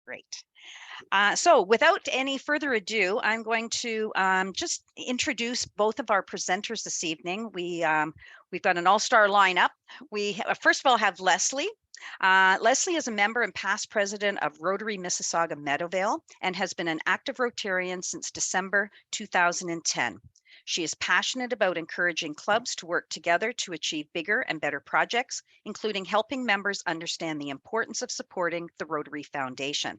Great. So without any further ado, I'm going to just introduce both of our presenters this evening. We've got an all-star lineup. We first of all have Leslie. Leslie is a member and past president of Rotary Mississauga Meadowvale and has been an active Rotarian since December 2010. She is passionate about encouraging clubs to work together to achieve bigger and better projects, including helping members understand the importance of supporting the Rotary Foundation.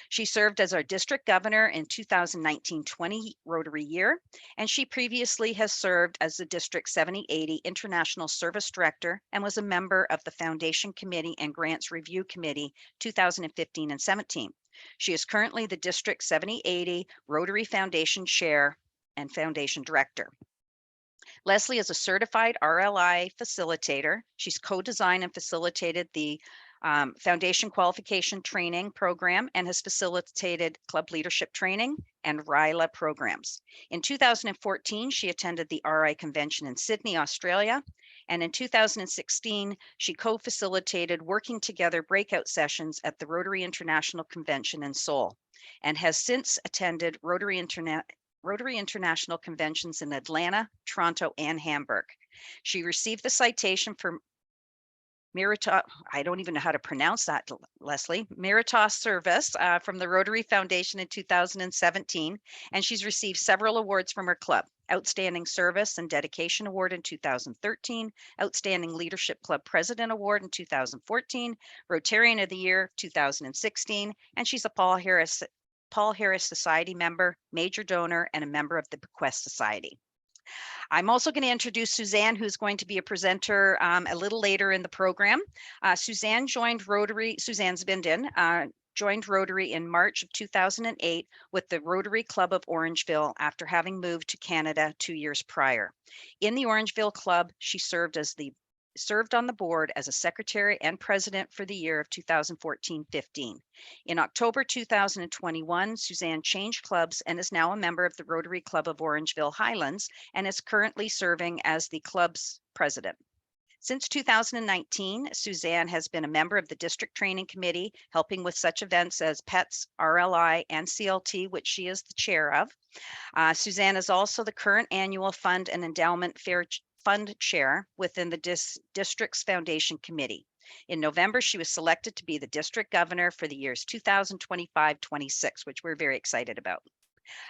She served as our district governor in 2019-20 Rotary year, and she previously has served as the District 7080 International Service Director and was a member of the Foundation Committee and Grants Review Committee 2015 and 17. She is currently the District 7080 Rotary Foundation Chair and Foundation Director. Leslie is a certified RLI facilitator. She's co-designed and facilitated the Foundation Qualification Training Program and has facilitated club leadership training and RILA programs. In 2014, she attended the RI Convention in Sydney, Australia. And in 2016, she co-facilitated working together breakout sessions at the Rotary International Convention in Seoul and has since attended Rotary International Conventions in Atlanta, Toronto, and Hamburg. She received the citation for Meritorious, I don't even know how to pronounce that, Leslie, Meritorious Service from the Rotary Foundation in 2017, and she's received several awards from her club. Outstanding Service and Dedication Award in 2013, Outstanding Leadership Club President Award in 2014, Rotarian of the Year 2016, and she's a Paul Harris Society member, major donor, and a member of the Bequest Society. I'm also going to introduce Suzanne, who's going to be a presenter a little later in the program. Suzanne joined Rotary, Suzanne Zbinden, joined Rotary in March of 2008 with the Rotary Club of Orangeville after having moved to Canada 2 years prior. In the Orangeville Club, she served on the board as a secretary and president for the year of 2014-15. In October 2021, Suzanne changed clubs and is now a member of the Rotary Club of Orangeville Highlands and is currently serving as the club's president. Since 2019, Suzanne has been a member of the District Training Committee, helping with such events as PETS, RLI, and CLT, which she is the chair of. Suzanne is also the current annual Fund and Endowment Fair Fund Chair within the District's Foundation Committee. In November, she was selected to be the District Governor for the years 2025-26, which we're very excited about.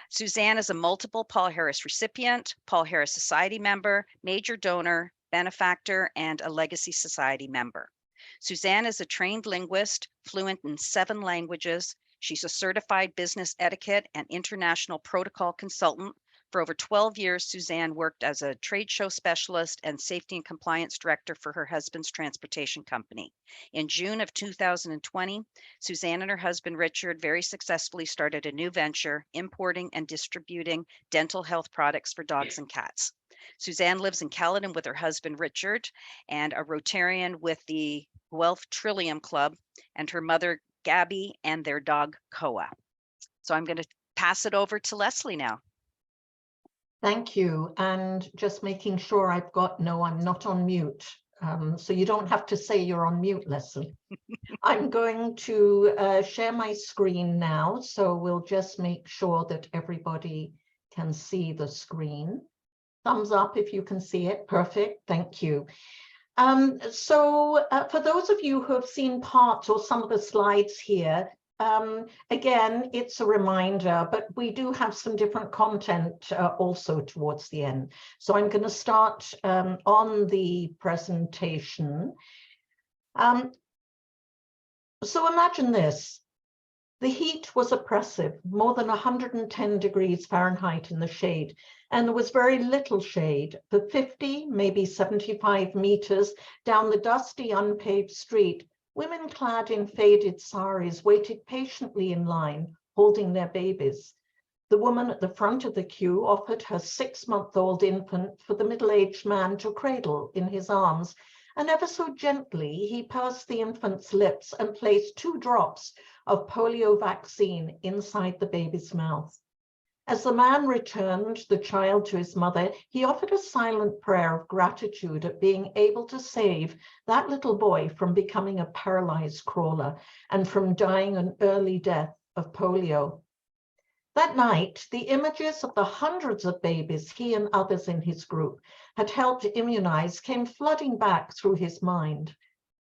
Suzanne is a multiple Paul Harris recipient, Paul Harris Society member, major donor, benefactor, and a Legacy Society member. Suzanne is a trained linguist, fluent in 7 languages. She's a certified business etiquette and international protocol consultant. For over 12 years, Suzanne worked as a trade show specialist and safety and compliance director for her husband's transportation company. In June of 2020, Suzanne and her husband, Richard, very successfully started a new venture, importing and distributing dental health products for dogs and cats. Suzanne lives in Caledon with her husband, Richard, and a Rotarian with the Guelph Trillium Club, and her mother, Gabby, and their dog, Koa. So I'm going to pass it over to Leslie now. Thank you. And just making sure I'm not on mute. So you don't have to say you're on mute, Leslie. I'm going to share my screen now. So we'll just make sure that everybody can see the screen. Thumbs up if you can see it. Perfect. Thank you. For those of you who have seen parts or some of the slides here, again, it's a reminder, but we do have some different content also towards the end. So I'm going to start on the presentation. So imagine this. The heat was oppressive, more than 110 degrees Fahrenheit in the shade, and there was very little shade. For 50, maybe 75 meters down the dusty, unpaved street, women clad in faded saris waited patiently in line, holding their babies. The woman at the front of the queue offered her 6-month-old infant for the middle-aged man to cradle in his arms, and ever so gently he pursed the infant's lips and placed 2 drops of polio vaccine inside the baby's mouth. As the man returned the child to his mother, he offered a silent prayer of gratitude at being able to save that little boy from becoming a paralyzed crawler and from dying an early death of polio. That night, the images of the hundreds of babies he and others in his group had helped immunize came flooding back through his mind.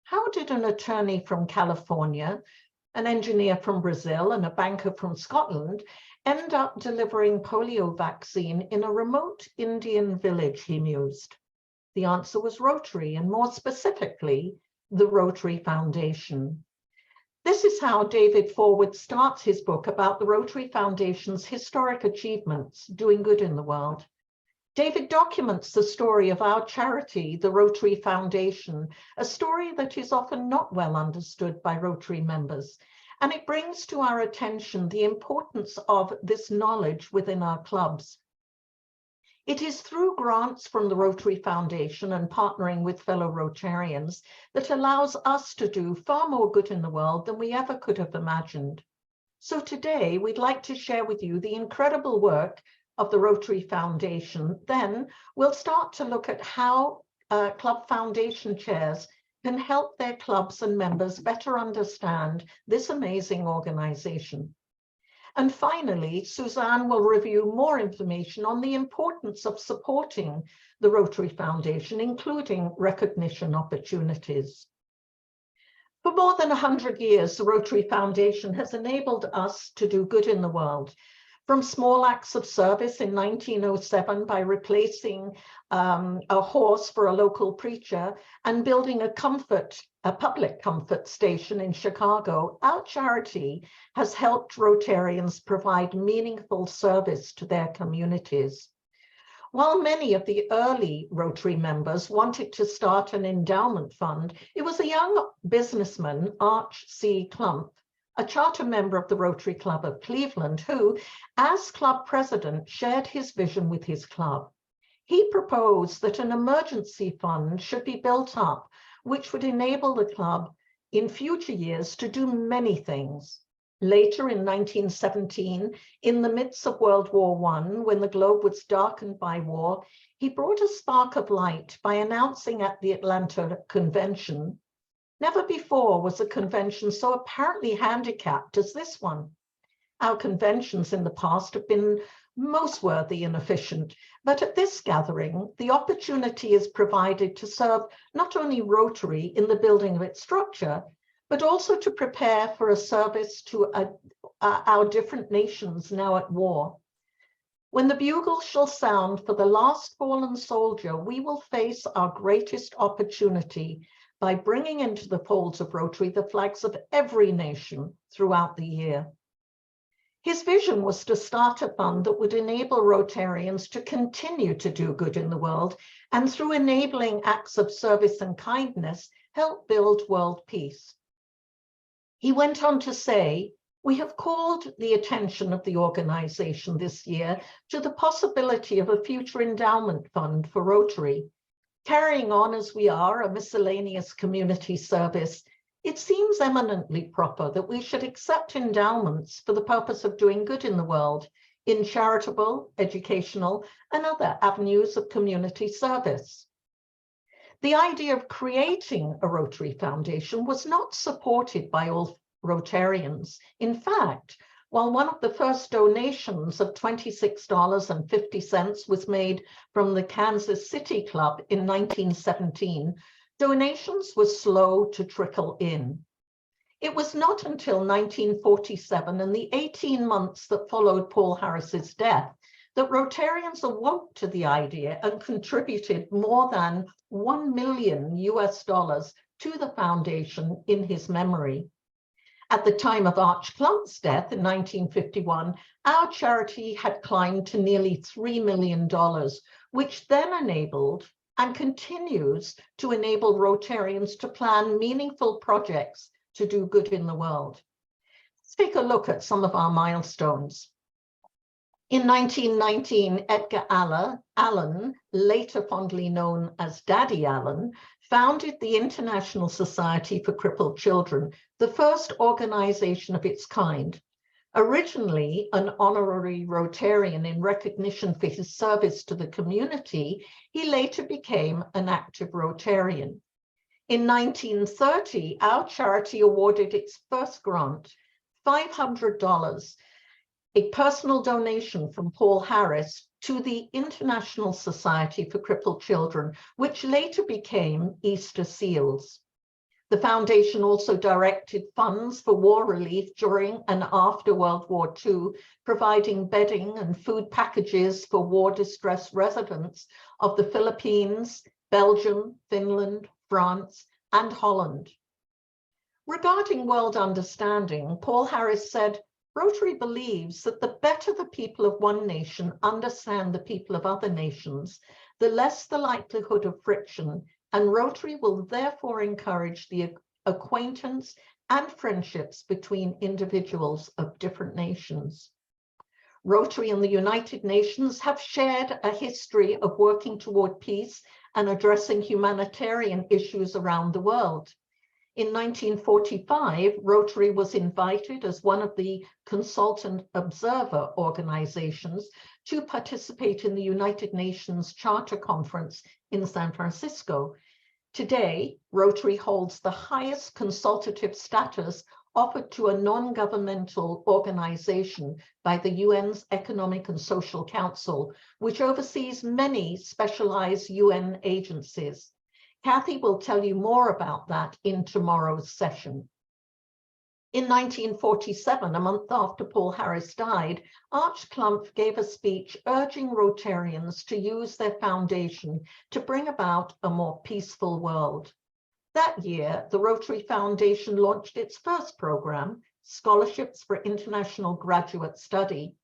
How did an attorney from California, an engineer from Brazil, and a banker from Scotland end up delivering polio vaccine in a remote Indian village, he mused? The answer was Rotary, and more specifically, the Rotary Foundation. This is how David Forward starts his book about the Rotary Foundation's historic achievements, doing good in the world. David documents the story of our charity, the Rotary Foundation, a story that is often not well understood by Rotary members, and it brings to our attention the importance of this knowledge within our clubs. It is through grants from the Rotary Foundation and partnering with fellow Rotarians that allows us to do far more good in the world than we ever could have imagined. So today, we'd like to share with you the incredible work of the Rotary Foundation. Then we'll start to look at how club foundation chairs can help their clubs and members better understand this amazing organization. And finally, Suzanne will review more information on the importance of supporting the Rotary Foundation, including recognition opportunities. For more than 100 years, the Rotary Foundation has enabled us to do good in the world. From small acts of service in 1907 by replacing a horse for a local preacher and building a public comfort station in Chicago, our charity has helped Rotarians provide meaningful service to their communities. While many of the early Rotary members wanted to start an endowment fund, it was a young businessman, Arch C. Clump, a charter member of the Rotary Club of Cleveland, who, as club president, shared his vision with his club. He proposed that an emergency fund should be built up, which would enable the club in future years to do many things. Later in 1917, in the midst of World War I, when the globe was darkened by war, he brought a spark of light by announcing at the Atlanta Convention, "Never before was a convention so apparently handicapped as this one. Our conventions in the past have been most worthy and efficient, but at this gathering, the opportunity is provided to serve not only Rotary in the building of its structure, but also to prepare for a service to our different nations now at war. When the bugle shall sound for the last fallen soldier, we will face our greatest opportunity by bringing into the folds of Rotary the flags of every nation throughout the year." His vision was to start a fund that would enable Rotarians to continue to do good in the world, and through enabling acts of service and kindness, help build world peace. He went on to say, "We have called the attention of the organization this year to the possibility of a future endowment fund for Rotary. Carrying on as we are a miscellaneous community service, it seems eminently proper that we should accept endowments for the purpose of doing good in the world in charitable, educational, and other avenues of community service." The idea of creating a Rotary Foundation was not supported by all Rotarians. In fact, while one of the first donations of $26.50 was made from the Kansas City Club in 1917, donations were slow to trickle in. It was not until 1947 and the 18 months that followed Paul Harris's death that Rotarians awoke to the idea and contributed more than $1 million to the foundation in his memory. At the time of Arch Clump's death in 1951, our charity had climbed to nearly $3 million, which then enabled and continues to enable Rotarians to plan meaningful projects to do good in the world. Let's take a look at some of our milestones. In 1919, Edgar Allen, later fondly known as Daddy Allen, founded the International Society for Crippled Children, the first organization of its kind. Originally an honorary Rotarian in recognition for his service to the community, he later became an active Rotarian. In 1930, our charity awarded its first grant, $500, a personal donation from Paul Harris to the International Society for Crippled Children, which later became Easter Seals. The foundation also directed funds for war relief during and after World War II, providing bedding and food packages for war-distressed residents of the Philippines, Belgium, Finland, France, and Holland. Regarding world understanding, Paul Harris said, Rotary believes that the better the people of one nation understand the people of other nations, the less the likelihood of friction, and Rotary will therefore encourage the acquaintance and friendships between individuals of different nations. Rotary and the United Nations have shared a history of working toward peace and addressing humanitarian issues around the world. In 1945, Rotary was invited as one of the consultant observer organizations to participate in the United Nations Charter Conference in San Francisco. Today, Rotary holds the highest consultative status offered to a non-governmental organization by the UN's Economic and Social Council, which oversees many specialized UN agencies. Kathy will tell you more about that in tomorrow's session. In 1947, a month after Paul Harris died, Arch Clumph gave a speech urging Rotarians to use their foundation to bring about a more peaceful world. That year, the Rotary Foundation launched its first program, Scholarships for International Graduate Study.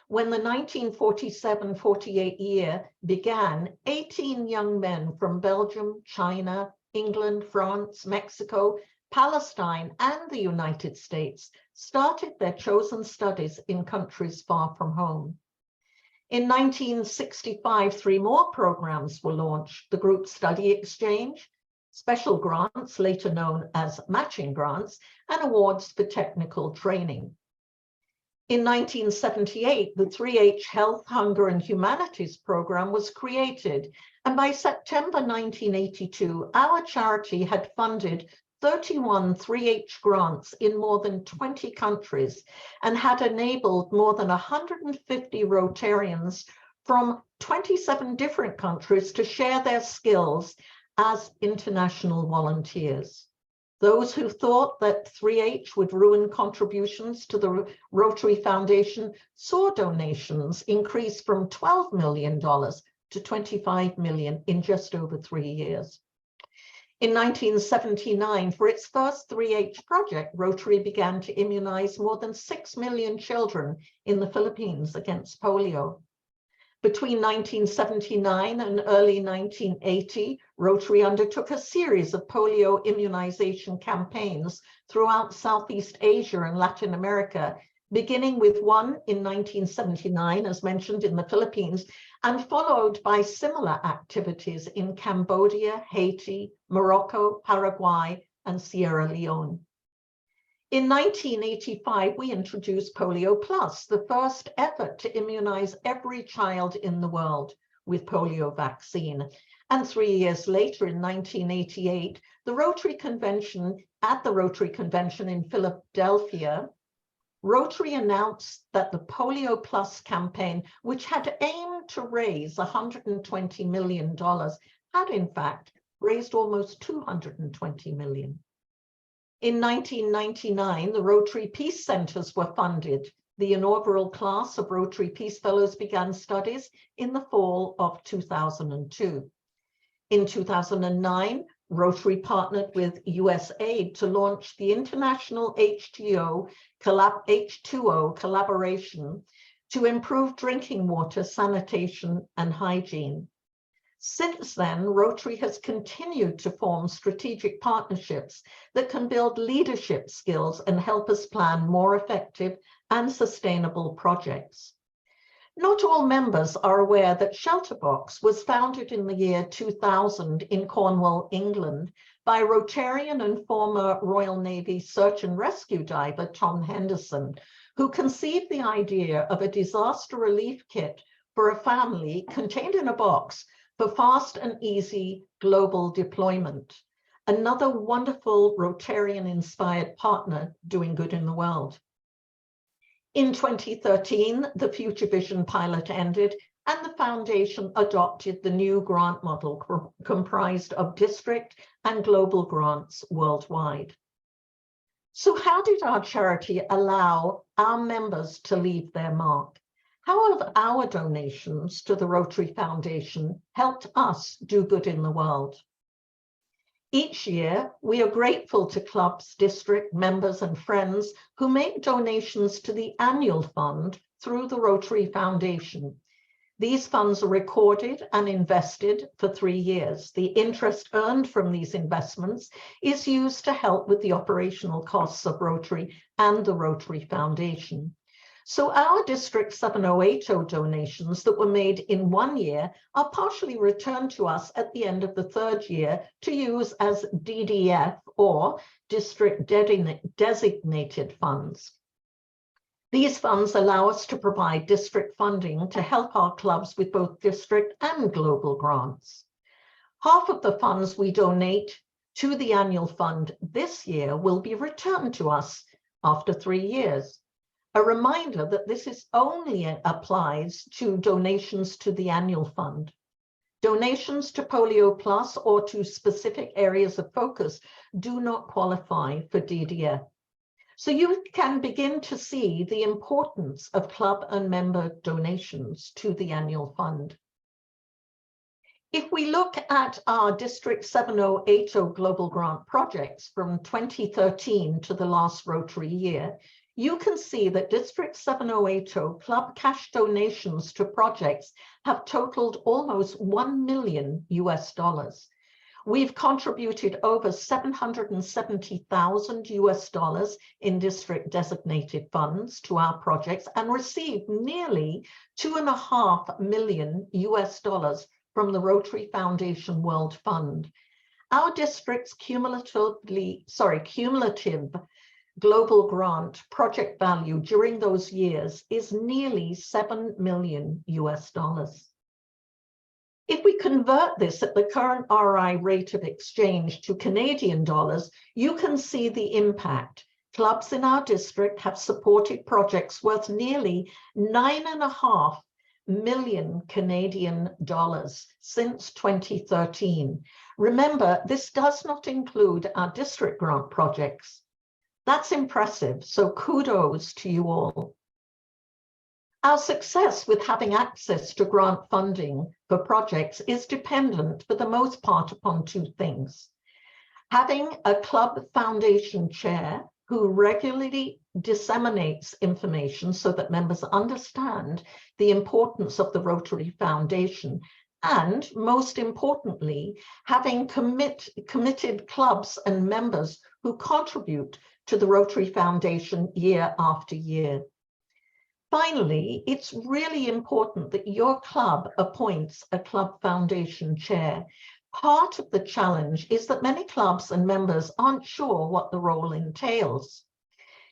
When the 1947-48 year began, 18 young men from Belgium, China, England, France, Mexico, Palestine, and the United States started their chosen studies in countries far from home. In 1965, 3 more programs were launched: the Group Study Exchange, Special Grants, later known as Matching Grants, and Awards for Technical Training. In 1978, the 3H Health, Hunger, and Humanities program was created, and by September 1982, our charity had funded 31 3H grants in more than 20 countries and had enabled more than 150 Rotarians from 27 different countries to share their skills as international volunteers. Those who thought that 3H would ruin contributions to the Rotary Foundation saw donations increase from $12 million to $25 million in just over 3 years. In 1979, for its first 3H project, Rotary began to immunize more than 6 million children in the Philippines against polio. Between 1979 and early 1980, Rotary undertook a series of polio immunization campaigns throughout Southeast Asia and Latin America, beginning with one in 1979, as mentioned, in the Philippines, and followed by similar activities in Cambodia, Haiti, Morocco, Paraguay, and Sierra Leone. In 1985, we introduced Polio Plus, the first effort to immunize every child in the world with polio vaccine. And 3 years later, in 1988, the Rotary Convention, at the Rotary Convention in Philadelphia, Rotary announced that the Polio Plus campaign, which had aimed to raise $120 million, had in fact raised almost $220 million. In 1999, the Rotary Peace Centers were funded. The inaugural class of Rotary Peace Fellows began studies in the fall of 2002. In 2009, Rotary partnered with USAID to launch the International H2O collaboration to improve drinking water, sanitation, and hygiene. Since then, Rotary has continued to form strategic partnerships that can build leadership skills and help us plan more effective and sustainable projects. Not all members are aware that Shelterbox was founded in the year 2000 in Cornwall, England, by Rotarian and former Royal Navy search and rescue diver Tom Henderson, who conceived the idea of a disaster relief kit for a family contained in a box for fast and easy global deployment. Another wonderful Rotarian-inspired partner doing good in the world. In 2013, the Future Vision pilot ended and the foundation adopted the new grant model comprised of district and global grants worldwide. So how did our charity allow our members to leave their mark? How have our donations to the Rotary Foundation helped us do good in the world? Each year, we are grateful to clubs, district members and friends who make donations to the annual fund through the Rotary Foundation. These funds are recorded and invested for 3 years. The interest earned from these investments is used to help with the operational costs of Rotary and the Rotary Foundation. So our District 7080 donations that were made in 1 year are partially returned to us at the end of the 3rd year to use as DDF or District Designated Funds. These funds allow us to provide district funding to help our clubs with both district and global grants. Half of the funds we donate to the annual fund this year will be returned to us after 3 years. A reminder that this only applies to donations to the annual fund. Donations to Polio Plus or to specific areas of focus do not qualify for DDF. So you can begin to see the importance of club and member donations to the annual fund. If we look at our District 7080 Global Grant projects from 2013 to the last Rotary year, you can see that District 7080 club cash donations to projects have totaled almost $1 million US. We've contributed over $770,000 US in district designated funds to our projects and received nearly $2.5 million US from the Rotary Foundation World Fund. Our district's cumulative global grant project value during those years is nearly $7 million US. If we convert this at the current RI rate of exchange to Canadian dollars, you can see the impact. Clubs in our district have supported projects worth nearly $9.5 million Canadian dollars since 2013. Remember, this does not include our district grant projects. That's impressive, so kudos to you all. Our success with having access to grant funding for projects is dependent for the most part upon 2 things. Having a club foundation chair who regularly disseminates information so that members understand the importance of the Rotary Foundation, and most importantly, having committed clubs and members who contribute to the Rotary Foundation year after year. Finally, it's really important that your club appoints a club foundation chair. Part of the challenge is that many clubs and members aren't sure what the role entails.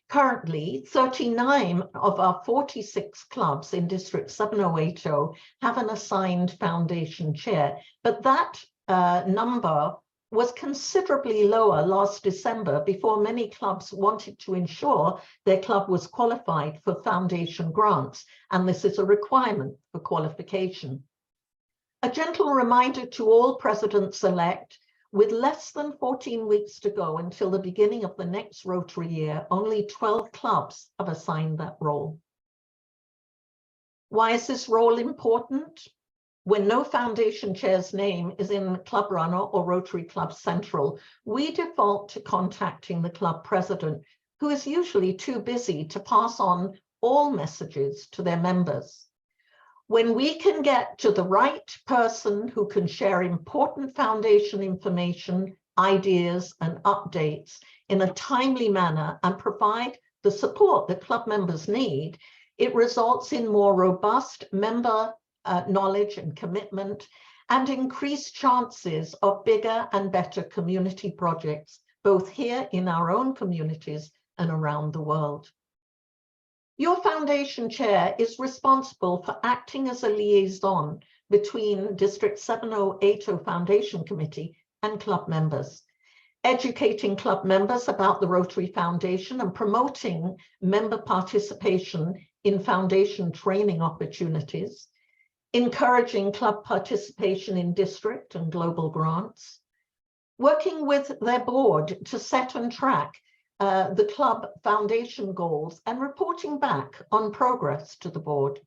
Currently, 39 of our 46 clubs in District 7080 have an assigned foundation chair, but that number was considerably lower last December before many clubs wanted to ensure their club was qualified for foundation grants, and this is a requirement for qualification. A gentle reminder to all presidents-elect, with less than 14 weeks to go until the beginning of the next Rotary year, only 12 clubs have assigned that role. Why is this role important? When no foundation chair's name is in Club Runner or Rotary Club Central, we default to contacting the club president, who is usually too busy to pass on all messages to their members. When we can get to the right person who can share important foundation information, ideas, and updates in a timely manner and provide the support that club members need, It results in more robust member knowledge and commitment, and increased chances of bigger and better community projects, both here in our own communities and around the world. Your foundation chair is responsible for acting as a liaison between District 7080 Foundation Committee and club members, educating club members about the Rotary Foundation and promoting member participation in foundation training opportunities, encouraging club participation in district and global grants, working with their board to set and track the club foundation goals and reporting back on progress to the board,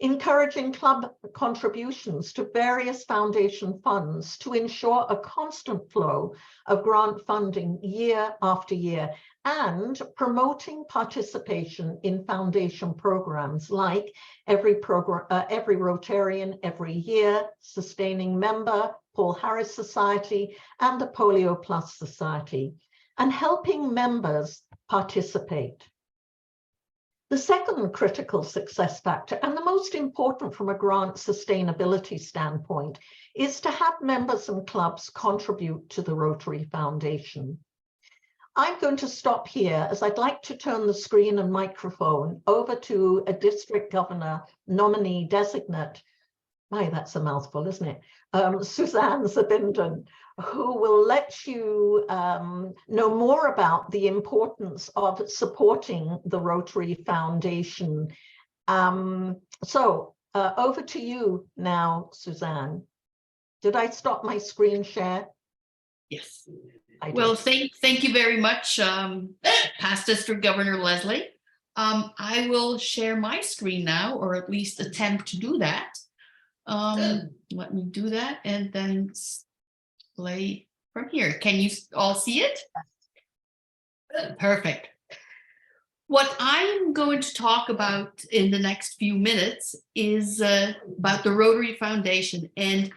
encouraging club contributions to various foundation funds to ensure a constant flow of grant funding year after year, and promoting participation in foundation programs like Every Rotarian Every Year, Sustaining Member, Paul Harris Society, and the Polio Plus Society, and helping members participate. The second critical success factor, and the most important from a grant sustainability standpoint, is to have members and clubs contribute to the Rotary Foundation. I'm going to stop here as I'd like to turn the screen and microphone over to a district governor nominee designate. My, that's a mouthful, isn't it? Suzanne Zabinden, who will let you know more about the importance of supporting the Rotary Foundation. Over to you now, Suzanne. Did I stop my screen share? Yes. Well, did. thank you very much, past District Governor Leslie. I will share my screen now, or at least attempt to do that. Let me do that and then play from here. Can you all see it? Perfect. What I'm going to talk about in the next few minutes is about the Rotary Foundation. And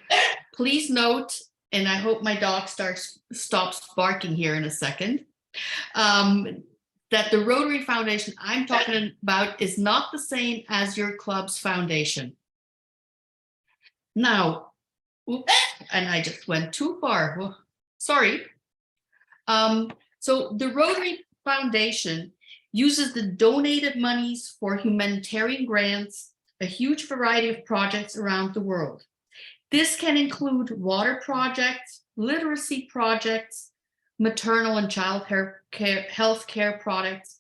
please note, and I hope my dog stops barking here in a second, that the Rotary Foundation I'm talking about is not the same as your club's foundation. Now, oops, and I just went too far. Well, sorry. So the Rotary Foundation uses the donated monies for humanitarian grants, a huge variety of projects around the world. This can include water projects, literacy projects, maternal and child health care products,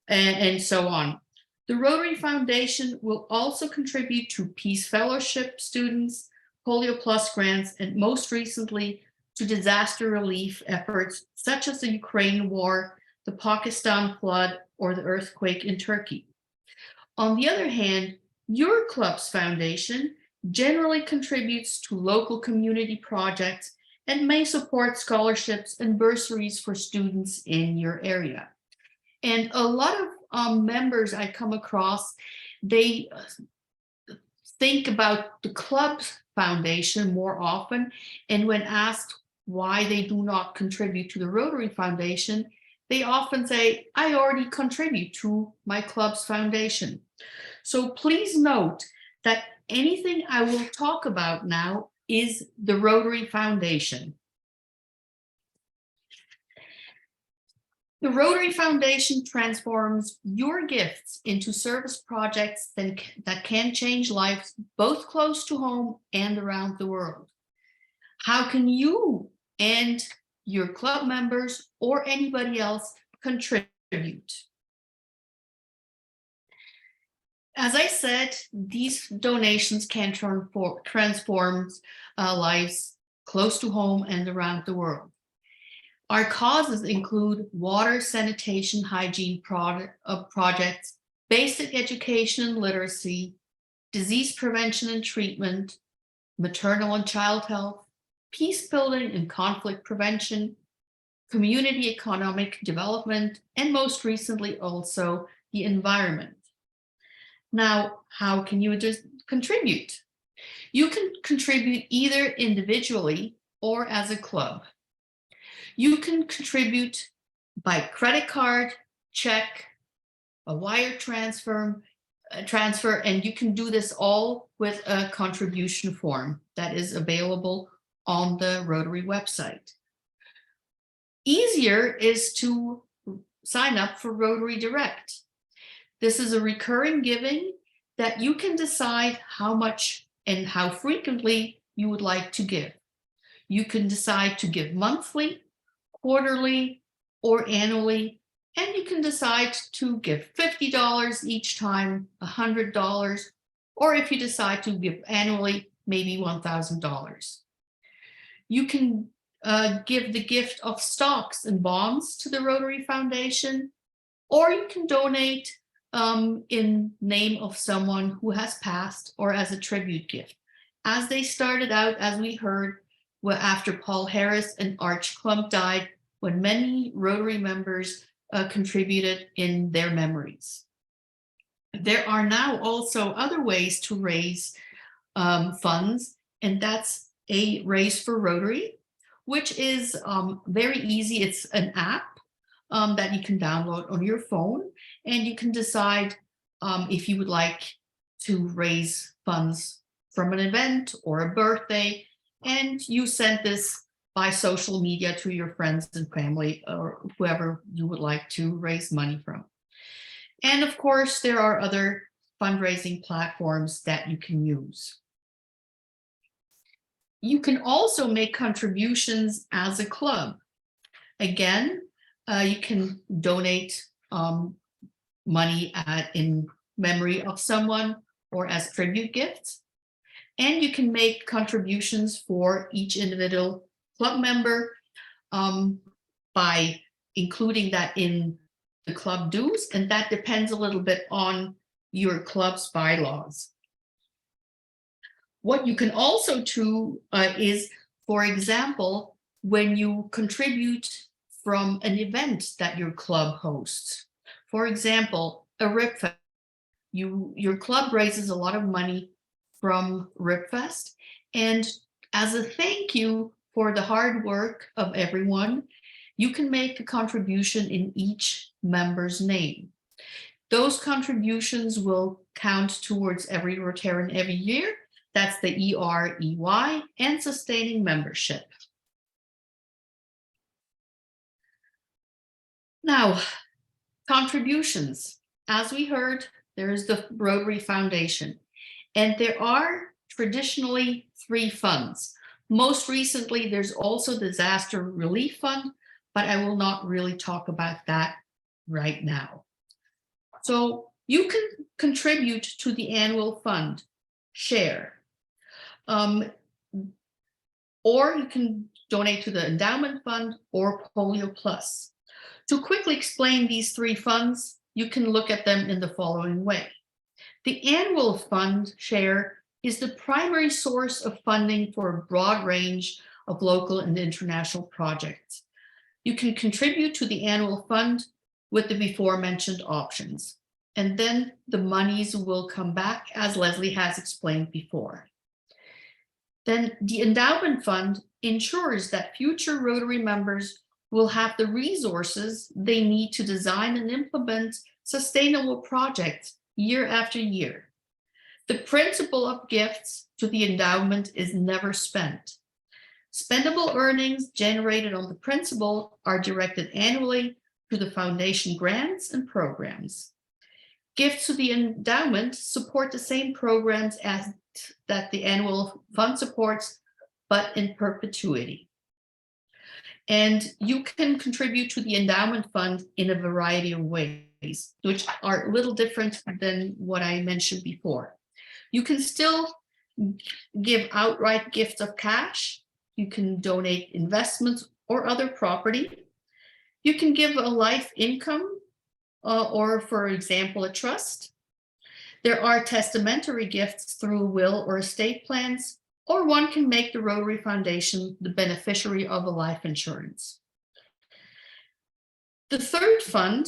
and so on. The Rotary Foundation will also contribute to Peace Fellowship students, Polio Plus grants, and most recently to disaster relief efforts such as the Ukraine war, the Pakistan flood, or the earthquake in Turkey. On the other hand, your club's foundation generally contributes to local community projects and may support scholarships and bursaries for students in your area. And a lot of members I come across, they think about the club's foundation more often, and when asked why they do not contribute to the Rotary Foundation, they often say, I already contribute to my club's foundation. So please note that anything I will talk about now is the Rotary Foundation. The Rotary Foundation transforms your gifts into service projects that can change lives both close to home and around the world. How can you and your club members or anybody else contribute? As I said, these donations can transform lives close to home and around the world. Our causes include water, sanitation, hygiene projects, basic education and literacy, disease prevention and treatment, maternal and child health, peace building and conflict prevention, community economic development, and most recently also the environment. Now, how can you just contribute? You can contribute either individually or as a club. You can contribute by credit card, check, a wire transfer, transfer, and you can do this all with a contribution form that is available on the Rotary website. Easier is to sign up for Rotary Direct. This is a recurring giving that you can decide how much and how frequently you would like to give. You can decide to give monthly, quarterly, or annually, and you can decide to give $50 each time, $100, or if you decide to give annually, maybe $1,000. You can give the gift of stocks and bonds to the Rotary Foundation, or you can donate in name of someone who has passed or as a tribute gift. As they started out, as we heard, after Paul Harris and Arch Klump died, when many Rotary members contributed in their memories. There are now also other ways to raise funds, and that's a Raise for Rotary, which is very easy. It's an app that you can download on your phone, and you can decide if you would like to raise funds from an event or a birthday, and you send this by social media to your friends and family or whoever you would like to raise money from. And of course, there are other fundraising platforms that you can use. You can also make contributions as a club. Again, you can donate money in memory of someone or as tribute gifts. And you can make contributions for each individual club member by including that in the club dues, and that depends a little bit on your club's bylaws. What you can also do is, for example, when you contribute from an event that your club hosts. For example, a RIPFest. Your club raises a lot of money from RIPFest, and as a thank you for the hard work of everyone, you can make a contribution in each member's name. Those contributions will count towards every Rotarian every year. That's the EREY and sustaining membership. Now, contributions. As we heard, there's the Rotary Foundation, and there are traditionally 3 funds. Most recently, there's also the Disaster Relief Fund, but I will not really talk about that right now. So you can contribute to the annual fund, share, or you can donate to the endowment fund or Polio Plus. To quickly explain these 3 funds, you can look at them in the following way. The annual fund share is the primary source of funding for a broad range of local and international projects. You can contribute to the annual fund with the before mentioned options, and then the monies will come back, as Leslie has explained before. Then the endowment fund ensures that future Rotary members will have the resources they need to design and implement sustainable projects year after year. The principle of gifts to the endowment is never spent. Spendable earnings generated on the principal are directed annually to the foundation grants and programs. Gifts to the endowment support the same programs as that the annual fund supports, but in perpetuity. And you can contribute to the endowment fund in a variety of ways, which are a little different than what I mentioned before. You can still give outright gifts of cash. You can donate investments or other property. You can give a life income or, for example, a trust. There are testamentary gifts through will or estate plans, or one can make the Rotary Foundation the beneficiary of a life insurance. The third fund,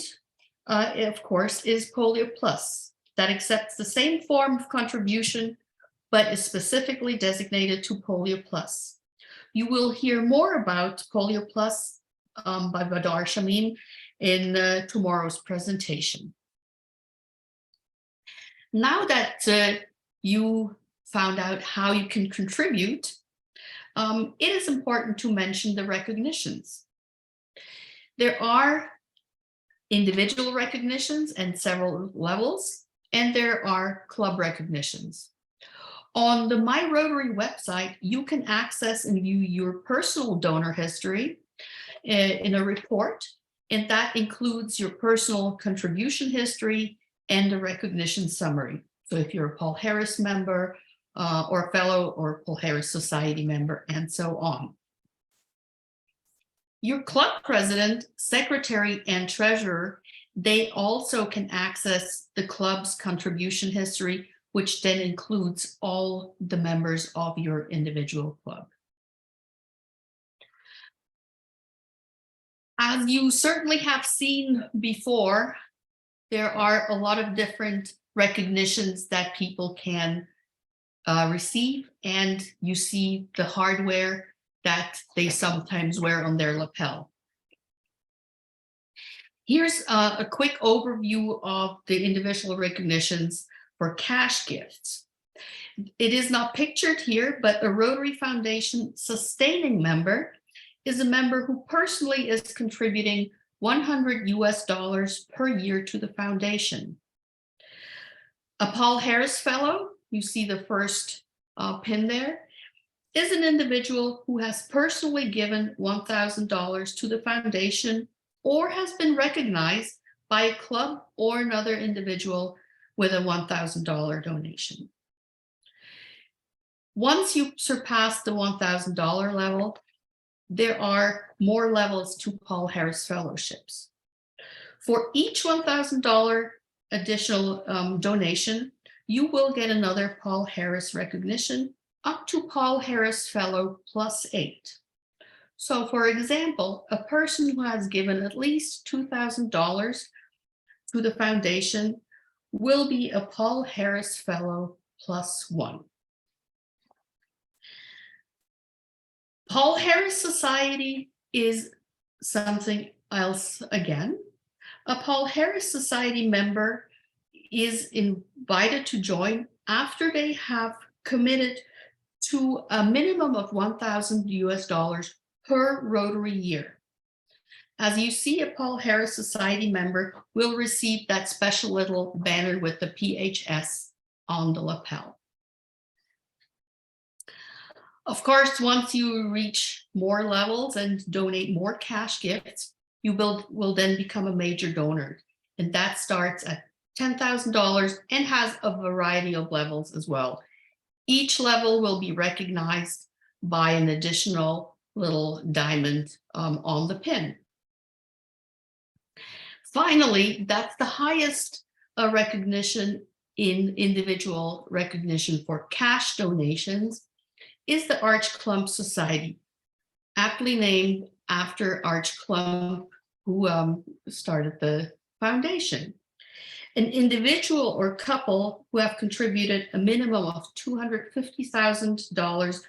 of course, is Polio Plus, that accepts the same form of contribution, but is specifically designated to Polio Plus. You will hear more about Polio Plus by Badar Shamim in tomorrow's presentation. Now that you found out how you can contribute, it is important to mention the recognitions. There are individual recognitions and several levels, and there are club recognitions. On the My Rotary website, you can access and view your personal donor history in a report, and that includes your personal contribution history and a recognition summary. So if you're a Paul Harris member or a fellow or Paul Harris Society member, and so on. Your club president, secretary, and treasurer, they also can access the club's contribution history, which then includes all the members of your individual club. As you certainly have seen before, there are a lot of different recognitions that people can receive, and you see the hardware that they sometimes wear on their lapel. Here's a quick overview of the individual recognitions for cash gifts. It is not pictured here, but a Rotary Foundation sustaining member is a member who personally is contributing $100 per year to the foundation. A Paul Harris Fellow, you see the first pin there, is an individual who has personally given $1,000 to the foundation or has been recognized by a club or another individual with a $1,000 donation. Once you surpass the $1,000 level, there are more levels to Paul Harris Fellowships. For each $1,000 additional donation, you will get another Paul Harris recognition up to Paul Harris Fellow +8. So for example, a person who has given at least $2,000 to the foundation will be a Paul Harris Fellow +1. Paul Harris Society is something else again. A Paul Harris Society member is invited to join after they have committed to a minimum of $1,000 per Rotary year. As you see, a Paul Harris Society member will receive that special little banner with the PHS on the lapel. Of course, once you reach more levels and donate more cash gifts, you will then become a major donor. And that starts at $10,000 and has a variety of levels as well. Each level will be recognized by an additional little diamond on the pin. Finally, that's the highest recognition in individual recognition for cash donations is the Arch Klump Society, aptly named after Arch Klump, who started the foundation. An individual or couple who have contributed a minimum of $250,000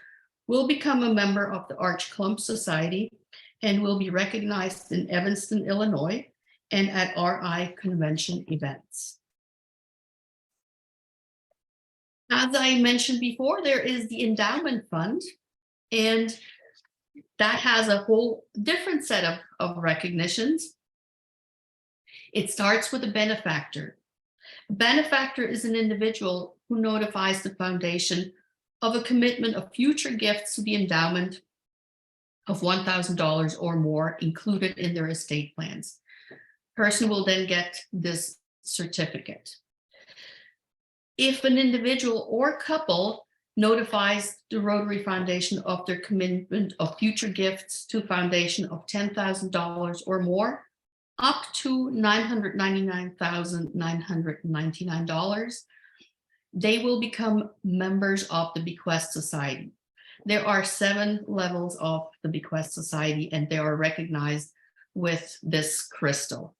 will become a member of the Arch Klump Society and will be recognized in Evanston, Illinois, and at RI convention events. As I mentioned before, there is the endowment fund, and that has a whole different set of recognitions. It starts with a benefactor. A benefactor is an individual who notifies the foundation of a commitment of future gifts to the endowment of $1,000 or more included in their estate plans. Person will then get this certificate. If an individual or couple notifies the Rotary Foundation of their commitment of future gifts to foundation of $10,000 or more, up to $999,999, they will become members of the Bequest Society. There are 7 levels of the Bequest Society, and they are recognized with this crystal.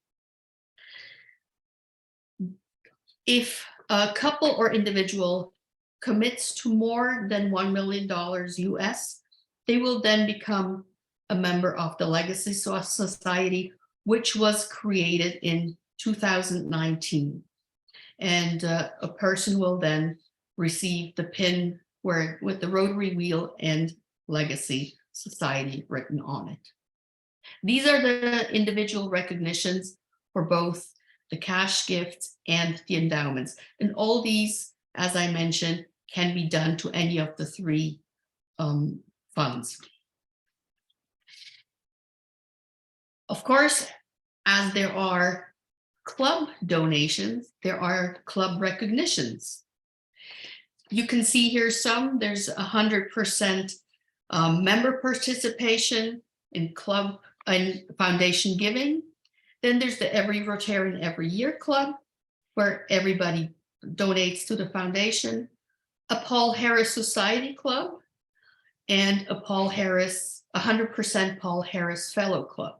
If a couple or individual commits to more than $1 million US, they will then become a member of the Legacy Society, which was created in 2019. And a person will then receive the pin where with the Rotary wheel and Legacy Society written on it. These are the individual recognitions for both the cash gifts and the endowments. And all these, as I mentioned, can be done to any of the three funds. Of course, as there are club donations, there are club recognitions. You can see here some, there's 100% member participation in club and foundation giving. Then there's the Every Rotarian Every Year Club, where everybody donates to the foundation, a Paul Harris Society Club, and a Paul Harris, 100% Paul Harris Fellow Club.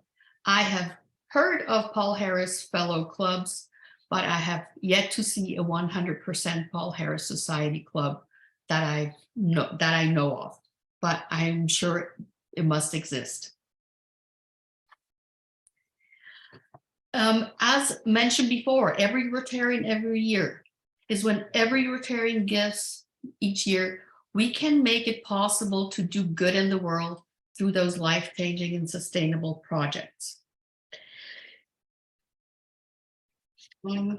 I have heard of Paul Harris Fellow Clubs, but I have yet to see a 100% Paul Harris Society Club that I know of, but I'm sure it must exist. As mentioned before, Every Rotarian Every Year is when every Rotarian gives each year. We can make it possible to do good in the world through those life-changing and sustainable projects. To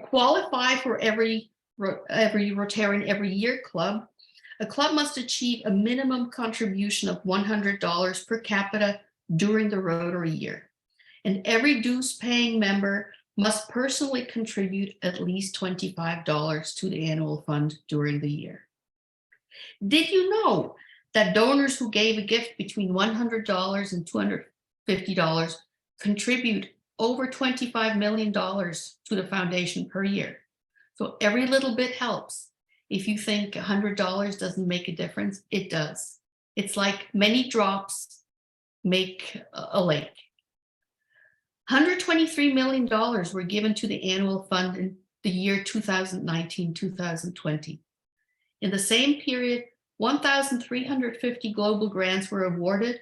qualify for every Rotarian Every Year Club, a club must achieve a minimum contribution of $100 per capita during the Rotary year. And every dues-paying member must personally contribute at least $25 to the annual fund during the year. Did you know that donors who gave a gift between $100 and $250 contribute over $25 million to the foundation per year? So every little bit helps. If you think $100 doesn't make a difference, it does. It's like many drops make a lake. $123 million were given to the annual fund in the year 2019-2020. In the same period, 1,350 global grants were awarded,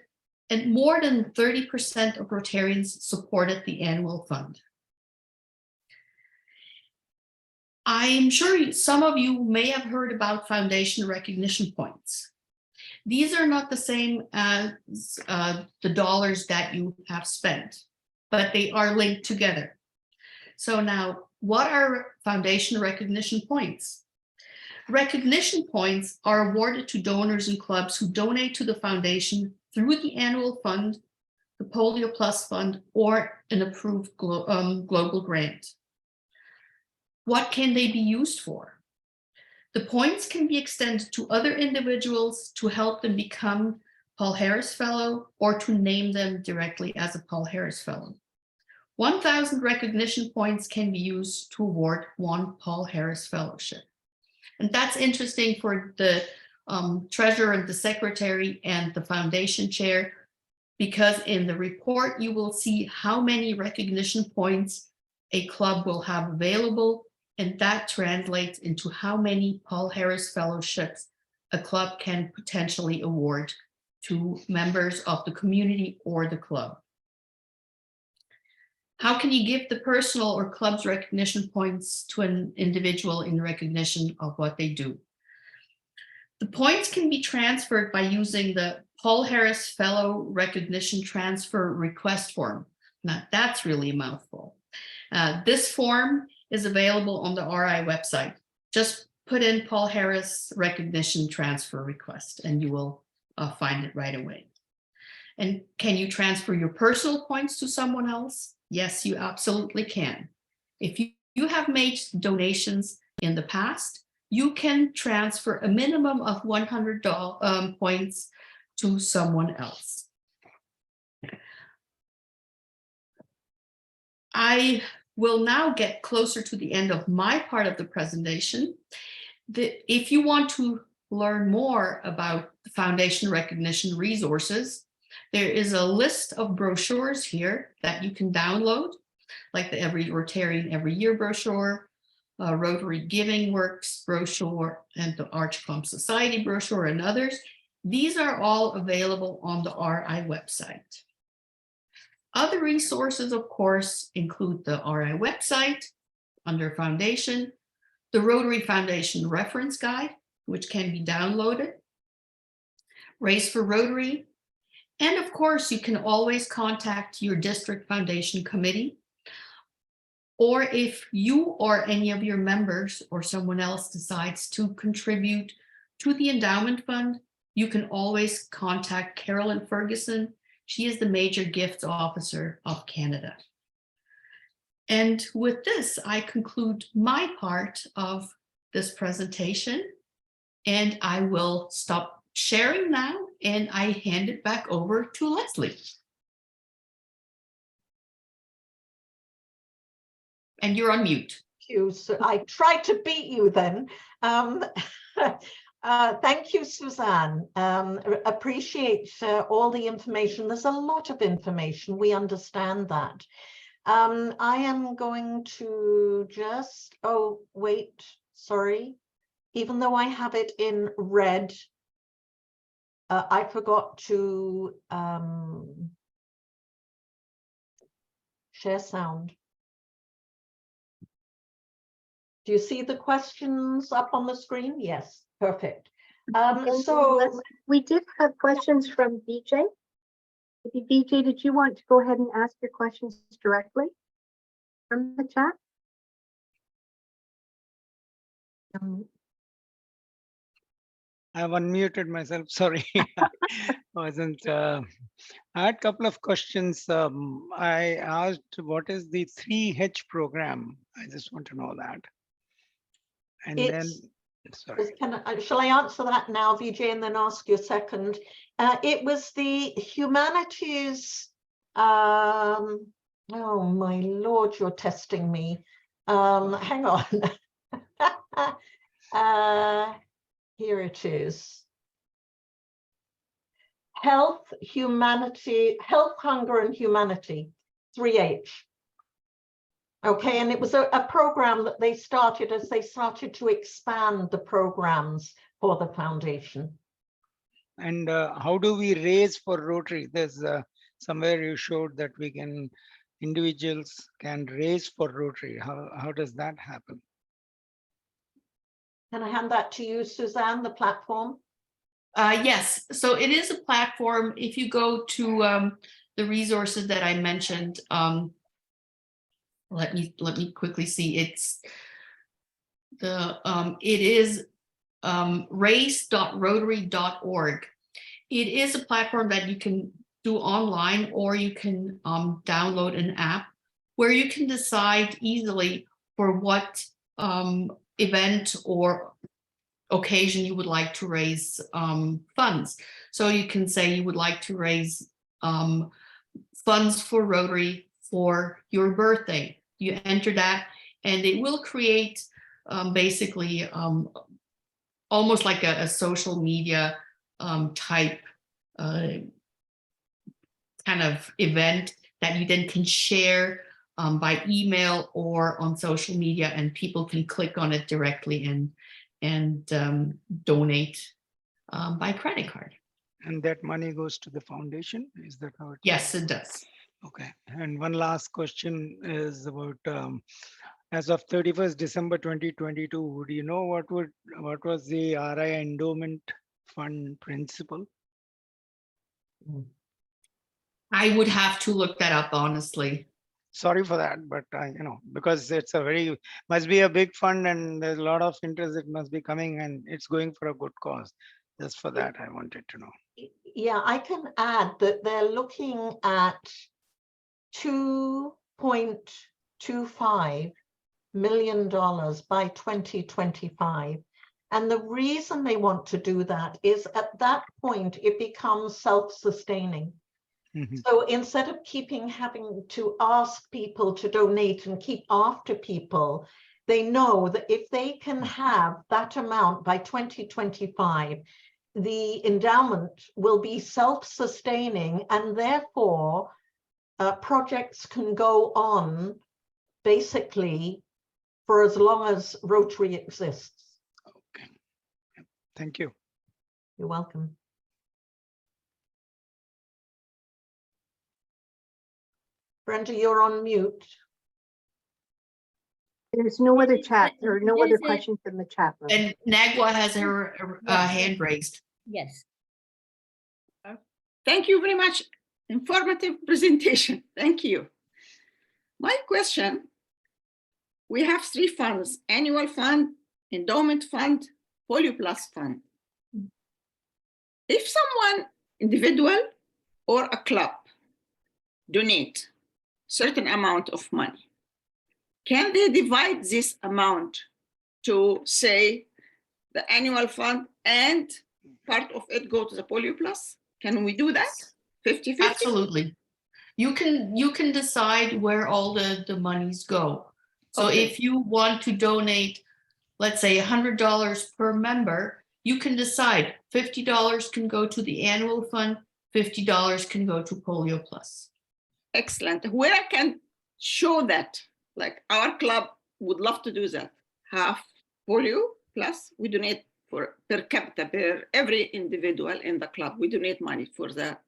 and more than 30% of Rotarians supported the annual fund. I'm sure some of you may have heard about foundation recognition points. These are not the same as the dollars that you have spent, but they are linked together. So now, what are foundation recognition points? Recognition points are awarded to donors and clubs who donate to the foundation through the annual fund, the Polio Plus Fund, or an approved global grant. What can they be used for? The points can be extended to other individuals to help them become Paul Harris Fellow or to name them directly as a Paul Harris Fellow. 1,000 recognition points can be used to award one Paul Harris Fellowship. And that's interesting for the treasurer and the secretary and the foundation chair, because in the report, you will see how many recognition points a club will have available, and that translates into how many Paul Harris Fellowships a club can potentially award to members of the community or the club. How can you give the personal or club's recognition points to an individual in recognition of what they do? The points can be transferred by using the Paul Harris Fellow Recognition Transfer Request Form. Now, that's really a mouthful. This form is available on the RI website. Just put in Paul Harris Recognition Transfer Request and you will find it right away. And can you transfer your personal points to someone else? Yes, you absolutely can. If you have made donations in the past, you can transfer a minimum of 100 points to someone else. I will now get closer to the end of my part of the presentation. If you want to learn more about the foundation recognition resources, there is a list of brochures here that you can download, like the Every Rotarian Every Year brochure, Rotary Giving Works brochure, and the Arch Club Society brochure, and others. These are all available on the RI website. Other resources, of course, include the RI website, under Foundation, the Rotary Foundation Reference Guide, which can be downloaded, Race for Rotary, and of course, you can always contact your district foundation committee, or if you or any of your members or someone else decides to contribute to the endowment fund, you can always contact Carolyn Ferguson. She is the Major Gifts Officer of Canada. And with this, I conclude my part of this presentation, and I will stop sharing now, and I hand it back over to Leslie. And you're on mute. You. So I tried to beat you then. Thank you, Suzanne. Appreciate all the information. There's a lot of information. We understand that. I am going to just, oh, wait, sorry. Even though I have it in red, I forgot to share sound. Do you see the questions up on the screen? Yes, perfect. So we did have questions from VJ. VJ, did you want to go ahead and ask your questions directly from the chat? I've unmuted myself, sorry. Wasn't. I had a couple of questions. I asked, what is the 3H program? I just want to know that. And then, sorry. Shall I answer that now, Vijay, and then ask you a second? It was the humanities. Oh my Lord, you're testing me. Hang on. Here it is. Health, humanity, health, hunger, and humanity. 3H. Okay, and it was a program that they started as they started to expand the programs for the foundation. And how do we raise for Rotary? There's somewhere you showed that we can, individuals can raise for Rotary. How does that happen? Can I hand that to you, Suzanne, the platform? Yes, so it is a platform. If you go to the resources that I mentioned, let me quickly see. It's the it is race.rotary.org. It is a platform that you can do online, or you can download an app where you can decide easily for what event or occasion you would like to raise funds. So you can say you would like to raise funds for Rotary for your birthday. You enter that, and it will create basically almost like a social media type kind of event that you then can share by email or on social media, and people can click on it directly and donate by credit card. And that money goes to the foundation? Is that how it? Yes, it does. Okay. And one last question is about as of 31st December 2022, do you know what was the RI endowment fund principal? I would have to look that up, honestly. Sorry for that, but because it's must be a big fund and there's a lot of interest, it must be coming and it's going for a good cause. Just for that, I wanted to know. Yeah, I can add that they're looking at $2.25 million by 2025. And the reason they want to do that is at that point, it becomes self-sustaining. Mm-hmm. So instead of having to ask people to donate and keep after people, they know that if they can have that amount by 2025, the endowment will be self-sustaining, and therefore projects can go on basically for as long as Rotary exists. Okay. Thank you. You're welcome. Brenda, you're on mute. There's no other chat or no There other is a- questions in the chat room. And Nagwa has her hand raised. Yes. Thank you very much. Informative presentation. Thank you. My question, we have three funds: annual fund, endowment fund, Polio Plus fund. If someone, individual or a club, donate certain amount of money, can they divide this amount to, say, the annual fund and part of it go to the Polio Plus? Can we do that? 50-50? Absolutely. You can decide where all the monies go. So Okay. if you want to donate, let's say $100 per member, you can decide $50 can go to the annual fund, $50 can go to Polio Plus. Excellent. Where I can show that, like our club would love to do that. Half Polio Plus, we donate for per capita, per every individual in the club. We donate money for the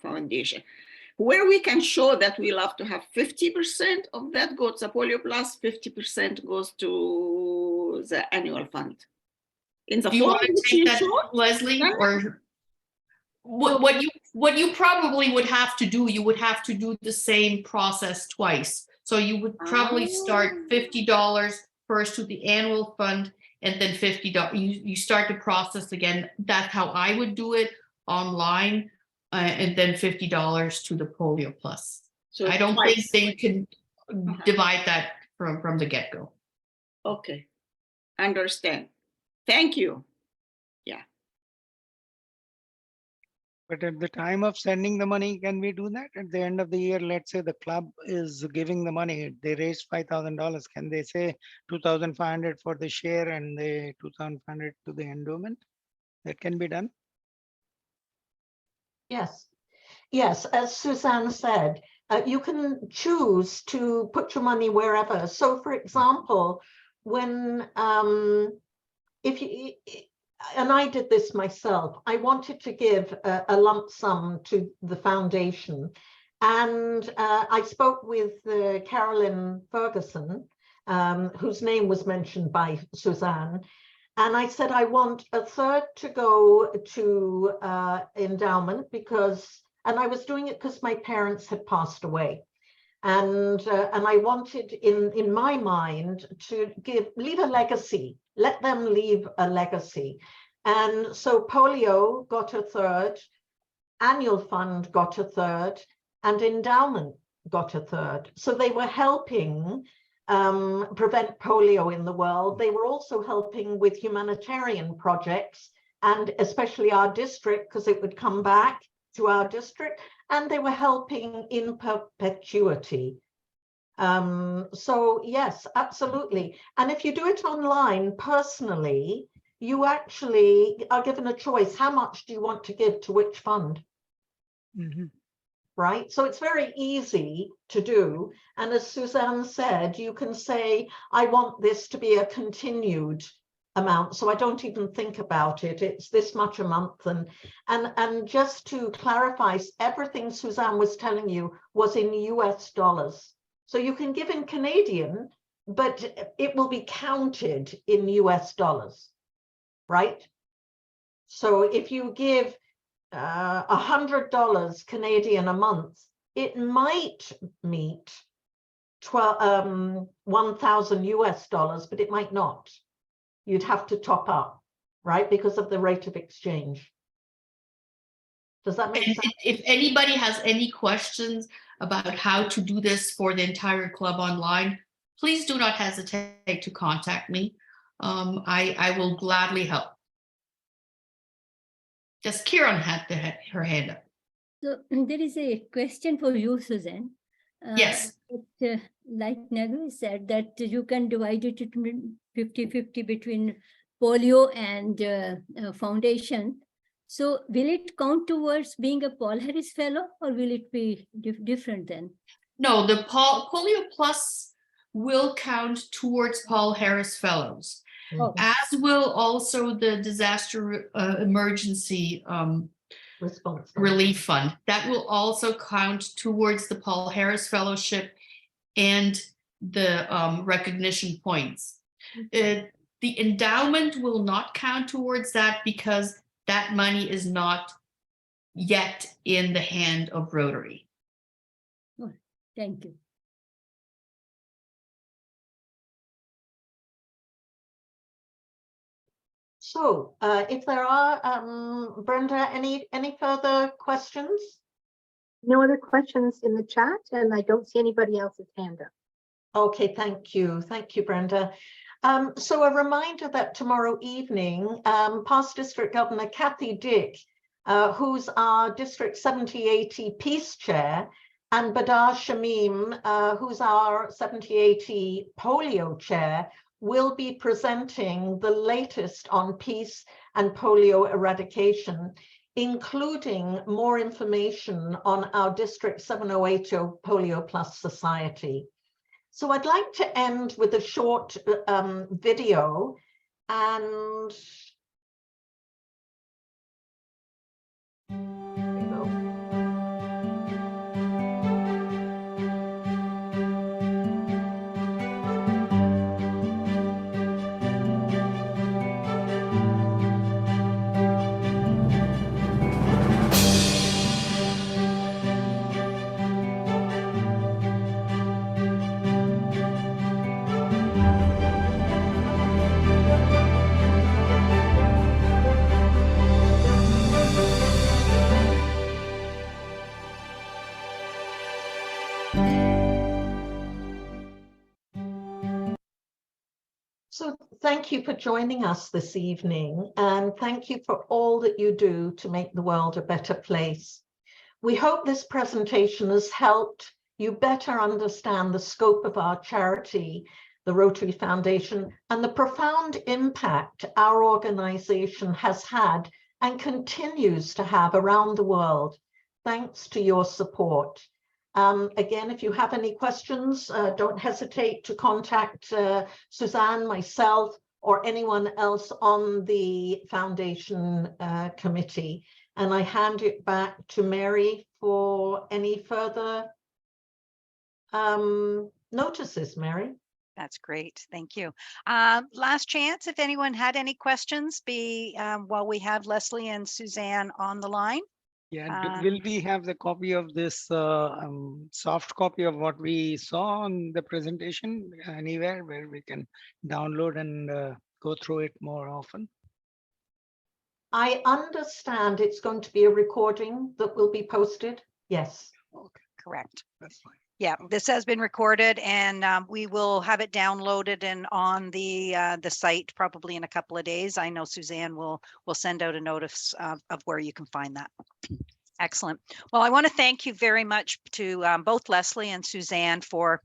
foundation. Where we can show that we love to have 50% of that goes to Polio Plus, 50% goes to the annual fund. In the Do you form want to which take you that, showed, Leslie? No. Or what you probably would have to do, you would have to do the same process twice. So you would probably start $50 first to the annual fund, and then $50. You start the process again. That's how I would do it online, and then $50 to the Polio Plus. So I don't twice. think they can divide that from the get-go. Okay, understand. Thank you. But at the time of sending the money, can we do that? At the end of the year, let's say the club is giving the money, they raised $5,000. Can they say 2,500 for the share and the 2,500 to the endowment? That can be done. Yes. Yes, as Suzanne said, you can choose to put your money wherever. So for example, when if you, and I did this myself, I wanted to give a lump sum to the foundation. And I spoke with Carolyn Ferguson, whose name was mentioned by Suzanne. And I said, I want a third to go to endowment because, and I was doing it because my parents had passed away. And I wanted in my mind to leave a legacy, let them leave a legacy. And so polio got a third, annual fund got a third, and endowment got a third. So they were helping prevent polio in the world. They were also helping with humanitarian projects, and especially our district, because it would come back to our district, and they were helping in perpetuity. So yes, absolutely. And if you do it online personally, you actually are given a choice. How much do you want to give to which fund? Mm-hmm. Right? So it's very easy to do. And as Suzanne said, you can say, I want this to be a continued amount, so I don't even think about it. It's this much a month. And just to clarify, everything Suzanne was telling you was in US dollars. So you can give in Canadian, but it will be counted in US dollars, right? So if you give $100 Canadian a month, it might meet 1,000 US dollars, but it might not. You'd have to top up, right? Because of the rate of exchange. Does that make And sense? if anybody has any questions about how to do this for the entire club online, please do not hesitate to contact me. I will gladly help. Just Kieran had her hand up. So there is a question for you, Suzanne. Yes. Like Nagu said, that you can divide it into 50-50 between polio and foundation. So will it count towards being a Paul Harris Fellow, or will it be different then? No, the Polio Plus will count towards Paul Harris Fellows, as will also the disaster emergency Response. relief fund. That will also count towards the Paul Harris Fellowship and recognition points. The endowment will not count towards that because that money is not yet in the hand of Rotary. Thank you. So if there are, Brenda, any further questions? No other questions in the chat, and I don't see anybody else's hand up. Okay, thank you. Thank you, Brenda. So a reminder that tomorrow evening, past District Governor Kathy Dick, who's our District 7080 Peace Chair, and Badar Shamim, who's our 7080 Polio Chair, will be presenting the latest on peace and polio eradication, including more information on our District 7080 Polio Plus Society. So I'd like to end with a short video, and there we go. So thank you for joining us this evening, and thank you for all that you do to make the world a better place. We hope this presentation has helped you better understand the scope of our charity, the Rotary Foundation, and the profound impact our organization has had and continues to have around the world, thanks to your support. Again, if you have any questions, don't hesitate to contact Suzanne, myself, or anyone else on the foundation committee. And I hand it back to Mary for any further notices, Mary. That's great. Thank you. Last chance, if anyone had any questions, while we have Leslie and Suzanne on the line. Yeah, will we have the copy of this soft copy of what we saw on the presentation anywhere where we can download and go through it more often? I understand it's going to be a recording that will be posted. Yes. Okay, correct. That's fine. Yeah, this has been recorded, and we will have it downloaded and on the site probably in a couple of days. I know Suzanne will send out a notice of where you can find that. Excellent. Well, I want to thank you very much to both Leslie and Suzanne for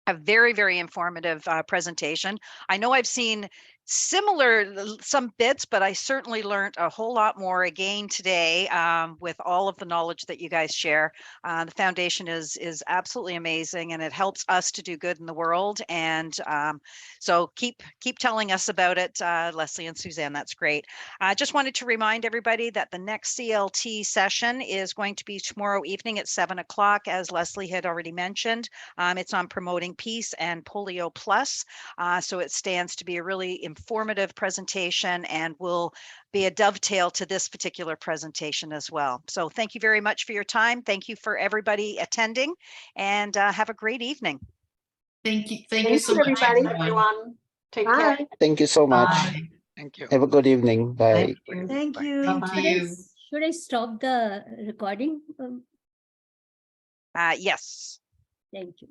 a very, very informative presentation. I know I've seen some bits, but I certainly learned a whole lot more again today with all of the knowledge that you guys share. The foundation is absolutely amazing, and it helps us to do good in the world. And so keep telling us about it, Leslie and Suzanne. That's great. I just wanted to remind everybody that the next CLT session is going to be tomorrow evening at 7 o'clock, as Leslie had already mentioned. It's on promoting peace and polio plus. So it stands to be a really informative presentation and will be a dovetail to this particular presentation as well. So thank you very much for your time. Thank you for everybody attending, and have a great evening. Thank you. Thank you you, so much, everybody. Everyone, take Bye. care. Thank you so much. Bye. Thank you. Have a good evening. Bye. Thank you. Thank you. Thank Bye. you. Should I stop the recording? Yes. Thank you.